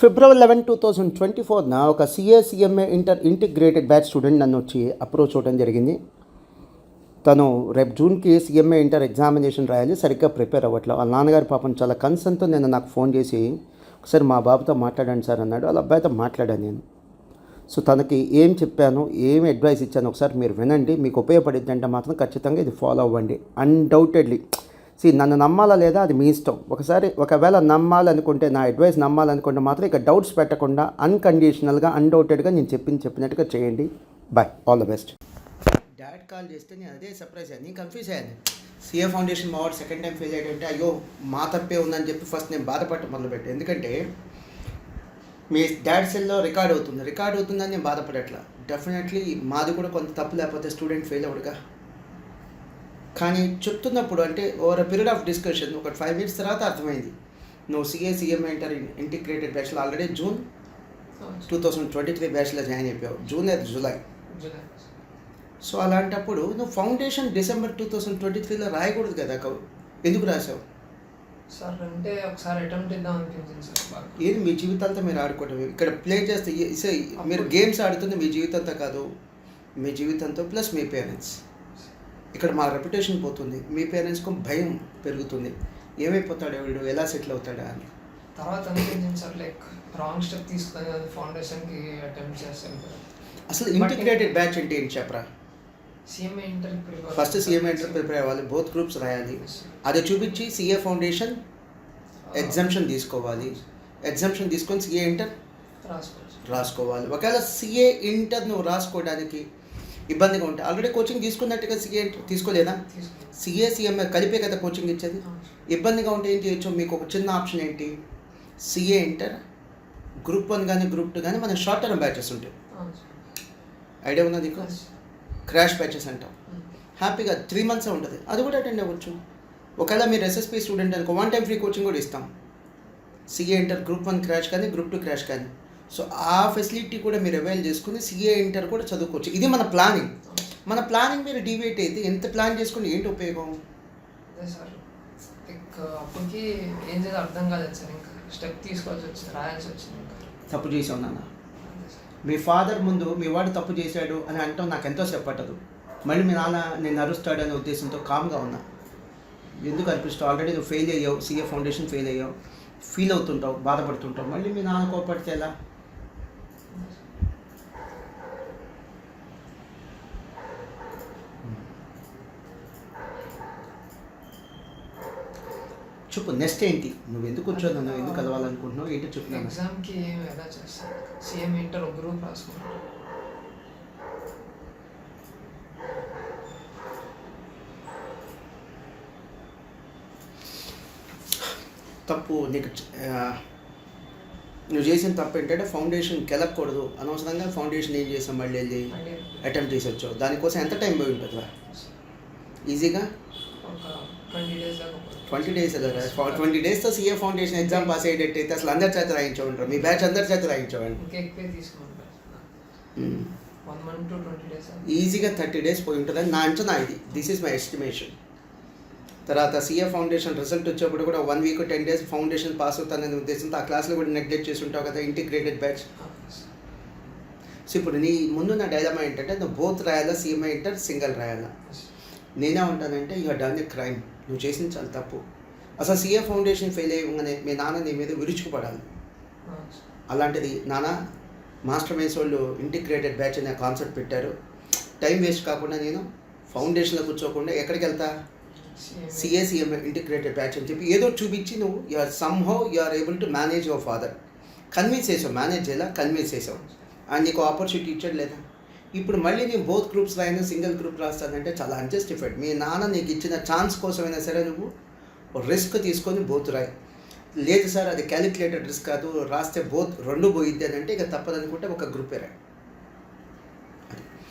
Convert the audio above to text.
ఫిబ్రవరి 11, 2024న ఒక CA integrated batch student నన్ను వచ్చి అప్రోచ్ అవ్వడం జరిగింది. తను రేపు జూన్కి సిఎంఏ ఇంటర్ ఎగ్జామినేషన్ రాయాలి, సరిగ్గా ప్రిపేర్ అవ్వట్లేదు. వాళ్ళ నాన్నగారి పాపం చాలా కన్సర్న్తో నాకు ఫోన్ చేసి ఒకసారి మా బాబుతో మాట్లాడండి సార్ అన్నాడు. వాళ్ళ అబ్బాయితో మాట్లాడాను నేను. సో తనకి ఏం చెప్పాను, ఏం అడ్వైస్ ఇచ్చాను ఒకసారి మీరు వినండి. మీకు ఉపయోగపడిద్ది అంటే మాత్రం ఖచ్చితంగా ఇది ఫాలో అవ్వండి. అన్డౌటెడ్లీ నన్ను నమ్మాలా లేదా అది మీ ఇష్టం. ఒకవేళ నమ్మాలనుకుంటే, నా అడ్వైస్ నమ్మాలనుకుంటే మాత్రం ఇక డౌట్స్ పెట్టకుండా అన్కండిషనల్గా అన్డౌటెడ్గా నేను చెప్పినట్టుగా చేయండి. Boy, all the best. Dad call చేస్తే నేను అదే సర్ప్రైజ్ అయ్యాను, నేను కన్ఫ్యూజ్ అయ్యాను. సిఏ ఫౌండేషన్ మా వాడు సెకండ్ టైం ఫెయిల్ అయ్యాడంటే అయ్యో మా తప్పే ఉందని చెప్పి ఫస్ట్ నేను బాధపడటం మొదలుపెట్టాను. ఎందుకంటే మీ డాడ్ సెల్లో రికార్డ్ అవుతుందని నేను బాధపడట్లా. డెఫినెట్లీ మాది కూడా కొంత తప్పు, లేకపోతే స్టూడెంట్ ఫెయిల్ అవ్వడుగా. కానీ చెప్తున్నప్పుడు అంటే ఓవర్ పీరియడ్ ఆఫ్ డిస్కషన్ ఒక 5 minutes తర్వాత అర్థమైంది, నువ్వు సిఎంఏ ఇంటిగ్రేటెడ్ బ్యాచ్లో ఆల్రెడీ జూన్ 2023 బ్యాచ్లో జాయిన్ అయిపోయావు. జూన్ లేదా జూలై. సో అలాంటప్పుడు నువ్వు ఫౌండేషన్ డిసెంబర్ 2023లో రాయకూడదు కదా. ఎందుకు రాసావు సార్? అంటే ఒకసారి అటెంప్ట్ ఇద్దాం అనిపించింది సార్. ఏది మీ జీవితాంతా మీరు ఆడుకోవటం, ఇక్కడ ప్లే చేస్తే మీరు గేమ్స్ ఆడుతుంది మీ జీవితంతో కాదు, మీ జీవితంతో ప్లస్ మీ పేరెంట్స్. ఇక్కడ మా రెప్యుటేషన్ పోతుంది, మీ పేరెంట్స్కి భయం పెరుగుతుంది, ఏమైపోతాడు వీడు, ఎలా సెటిల్ అవుతాడా అని. తర్వాత అనిపించింది సార్, లైక్ రాంగ్ స్టెప్ తీసుకొని ఫౌండేషన్కి అటెంప్ట్ చేస్తాను. అసలు ఇంటిగ్రేటెడ్ బ్యాచ్ అంటే ఏంటి చెప్పరా? CMA inter first CMA inter prepare అవ్వాలి, బోత్ గ్రూప్స్ రాయాలి. అది చూపించి సిఏ ఫౌండేషన్ ఎగ్జామ్షన్ తీసుకోవాలి. ఎగ్జామ్షన్ తీసుకొని సిఏ ఇంటర్ రాసుకోవాలి. ఒకవేళ సిఏ ఇంటర్ నువ్వు రాసుకోవడానికి ఇబ్బందిగా ఉంటే, ఆల్రెడీ కోచింగ్ తీసుకున్నట్టుగా సిఏ తీసుకోలేదా? సిఎంఏ కలిపే కదా కోచింగ్ ఇచ్చేది. ఇబ్బందిగా ఉంటే ఏం చేయొచ్చు, మీకు ఒక చిన్న ఆప్షన్ ఏంటి, సిఏ ఇంటర్ గ్రూప్ 1 కానీ గ్రూప్ 2 కానీ మన షార్ట్ టర్మ్ బ్యాచెస్ ఉంటాయి. ఐడియా ఉన్నది నీకు? క్రాష్ బ్యాచెస్ అంటాం. హ్యాపీగా 3 months ఉంటుంది, అది కూడా అటెండ్ అవ్వచ్చు. ఒకవేళ మీరు ఎస్ఎస్పీ స్టూడెంట్ అనుకో, 1 time ఫ్రీ కోచింగ్ కూడా ఇస్తాం. సిఏ ఇంటర్ గ్రూప్ 1 క్రాష్ కానీ గ్రూప్ 2 క్రాష్ కానీ. సో ఆ ఫెసిలిటీ కూడా మీరు అవైల్ చేసుకుని సిఏ ఇంటర్ కూడా చదువుకోవచ్చు. ఇది మన ప్లానింగ్ మీరు డివేట్ అయితే ఎంత ప్లాన్ చేసుకుని ఏంటి ఉపయోగం? అదే సార్, అప్పటికి ఏం చేయాలో అర్థం కాలేదు సార్. ఇంకా స్టెప్ తీసుకోవాల్సి వచ్చింది, రాయాల్సి వచ్చింది. ఇంకా తప్పు చేసావు నాన్న. మీ ఫాదర్ ముందు మీ వాడు తప్పు చేశాడు అని అంటాం నాకు ఎంతో చెప్పట్టదు. మళ్ళీ మీ నాన్న నేను అరుస్తాడు అనే ఉద్దేశంతో కామ్గా ఉన్నా. ఎందుకు అనిపిస్తావు? ఆల్రెడీ నువ్వు ఫెయిల్ అయ్యావు, సిఏ ఫౌండేషన్ ఫెయిల్ అయ్యావు, ఫీల్ అవుతుంటావు, బాధపడుతుంటావు. మళ్ళీ మీ నాన్న కోపడితే ఎలా? చెప్పు, నెక్స్ట్ ఏంటి? నువ్వు ఎందుకు వచ్చావు, నువ్వు ఎందుకు కలవాలనుకుంటున్నావు, ఏంటో చెప్పు. ఎగ్జామ్కి ఎలా చేస్తాను? సిఎం ఇంటర్ ఒక గ్రూప్ రాసుకున్నాను. తప్పు నువ్వు చేసిన తప్పు ఏంటంటే ఫౌండేషన్కి వెళ్ళకూడదు. అనవసరంగా ఫౌండేషన్ ఏం చేసావు, మళ్ళీ వెళ్ళి అటెంప్ట్ చేసి వచ్చావు. దానికోసం ఎంత టైం పోయి ఉంటుందా? ఈజీగా 20 days కదా. 20 daysతో సిఏ ఫౌండేషన్ ఎగ్జామ్ పాస్ అయ్యేటట్టయితే అసలు అందరి చేత రాయించే ఉంటారు, మీ బ్యాచ్ అందరి చేత రాయించేవాడి. ఈజీగా 30 days పోయి ఉంటుందని నా అంచనా. This is my estimation. తర్వాత సిఏ ఫౌండేషన్ రిజల్ట్ వచ్చేప్పుడు కూడా 1 week 10 days ఫౌండేషన్ పాస్ అవుతాననే ఉద్దేశంతో ఆ క్లాస్లో కూడా నెగ్లెక్ట్ చేసి ఉంటావు కదా, ఇంటిగ్రేటెడ్ బ్యాచ్. సో ఇప్పుడు నీ ముందున్న డైలమా ఏంటంటే నువ్వు బోత్ రాయాలా, సిఎంఏ ఇంటర్ సింగిల్ రాయాలా? నేనే ఉంటానంటే యూ డన్ ఎ క్రైమ్, నువ్వు చేసింది చాలా తప్పు. అసలు సిఏ ఫౌండేషన్ ఫెయిల్ అయ్యగానే మీ నాన్న నీ మీద విరుచుకుపడాలి. అలాంటిది నాన్న మాస్టర్ మైన్స్ వాళ్ళు ఇంటిగ్రేటెడ్ బ్యాచ్ అనే కాన్సెప్ట్ పెట్టారు. టైం వేస్ట్ కాకుండా నేను ఫౌండేషన్లో కూర్చోకుండా ఎక్కడికి వెళ్తా, సిఎంఏ ఇంటిగ్రేటెడ్ బ్యాచ్ అని చెప్పి ఏదో చూపించి నువ్వు you are able to manage your father. Convince చేసావు, మేనేజ్ చేయాలా, కన్విన్స్ చేసావు. అండ్ నీకు ఆపర్చునిటీ ఇచ్చాడు లేదా? ఇప్పుడు మళ్ళీ నేను బోత్ గ్రూప్స్ రాయినా సింగిల్ గ్రూప్ రాస్తానంటే చాలా అన్జస్టిఫైడ్. మీ నాన్న నీకు ఇచ్చిన ఛాన్స్ కోసమైనా సరే నువ్వు రిస్క్ తీసుకొని బోత్ రాయి. లేదు సార్ అది క్యాలిక్యులేటెడ్ రిస్క్ కాదు, రాస్తే బోత్ 2 పోయిద్ది అని అంటే ఇక తప్పదనుకుంటే ఒక గ్రూపే రాయి.